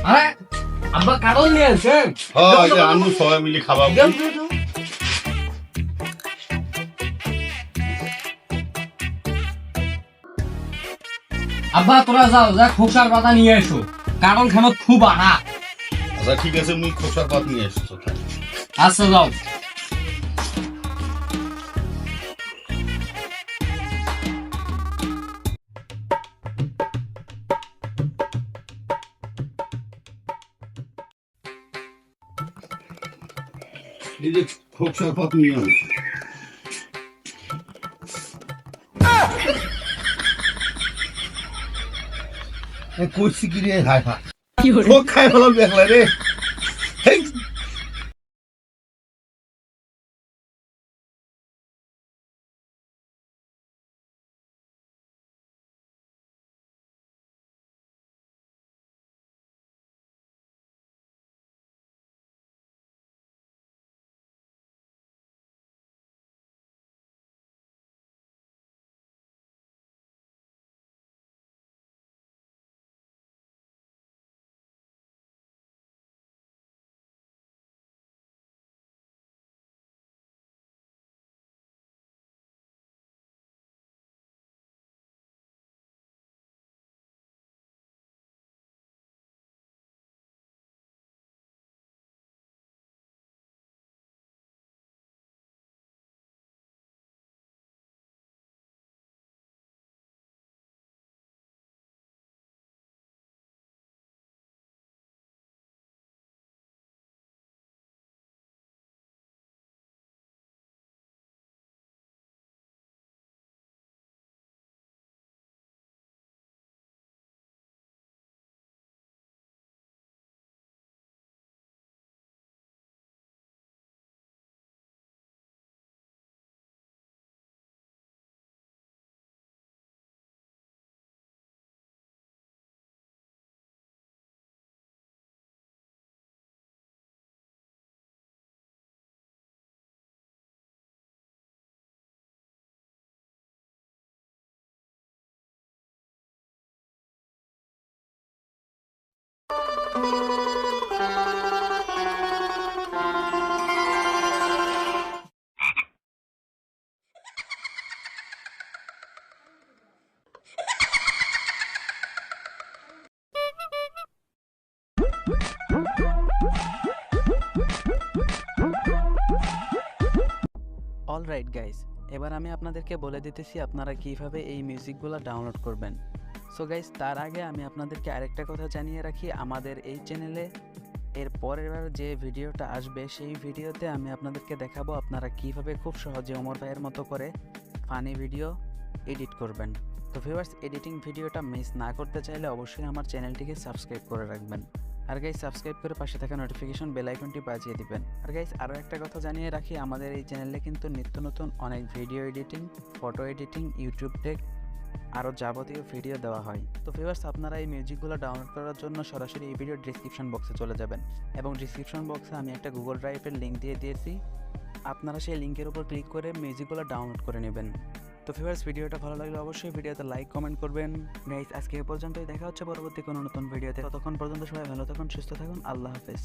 আরে আব্বা কারণ নিয়ে আসেন। হ্যাঁ এই যে আনু সবাই মিলে খাওয়া আব্বা তোরা যাও, যা খোসার পাতা নিয়ে এসো, কারণ খানো খুব আড়া। আচ্ছা ঠিক আছে মুই খোসার পাত নিয়ে এসছো। আচ্ছা যাও। এই যে খোসার পাত নিয়ে আনছো। করছি কি রে হাই হাই ও খাই ফেলাম দেখলা রে। হেই, অলরাইট গাইস, এবার আমি আপনাদেরকে বলে দিতেছি আপনারা কিভাবে এই মিউজিকগুলো ডাউনলোড করবেন। সো গাইস, তার আগে আমি আপনাদেরকে আরেকটা কথা জানিয়ে রাখি, আমাদের এই চ্যানেলে এর পরের বার যে ভিডিওটা আসবে সেই ভিডিওতে আমি আপনাদেরকে দেখাবো আপনারা কিভাবে খুব সহজে ওমর ভাইয়ের মতো করে ফানি ভিডিও এডিট করবেন। তো ভিউয়ার্স, এডিটিং ভিডিওটা মিস না করতে চাইলে অবশ্যই আমার চ্যানেলটিকে সাবস্ক্রাইব করে রাখবেন। আর গাইস, সাবস্ক্রাইব করে পাশে থাকা নোটিফিকেশন বেল আইকনটি বাজিয়ে দিবেন। আর গাইস, আরও একটা কথা জানিয়ে রাখি, আমাদের এই চ্যানেলে কিন্তু নিত্য নতুন অনেক video editing, photo editing, YouTube tech আরও যাবতীয় ভিডিও দেওয়া হয়। তো ভিউয়ার্স, আপনারা এই মিউজিকগুলো ডাউনলোড করার জন্য সরাসরি এই ভিডিওর ডিসক্রিপশন বক্সে চলে যাবেন, এবং ডিসক্রিপশন বক্সে আমি একটা গুগল ড্রাইভের লিঙ্ক দিয়ে দিয়েছি, আপনারা সেই লিঙ্কের উপর ক্লিক করে মিউজিকগুলো ডাউনলোড করে নেবেন। তো ভিউয়ার্স, ভিডিওটা ভালো লাগলে অবশ্যই ভিডিওতে লাইক কমেন্ট করবেন। গাইস, আজকে এ পর্যন্তই, দেখা হচ্ছে পরবর্তী কোনো নতুন ভিডিওতে। ততক্ষণ পর্যন্ত সবাই ভালো থাকুন, সুস্থ থাকুন, আল্লাহ হাফেজ।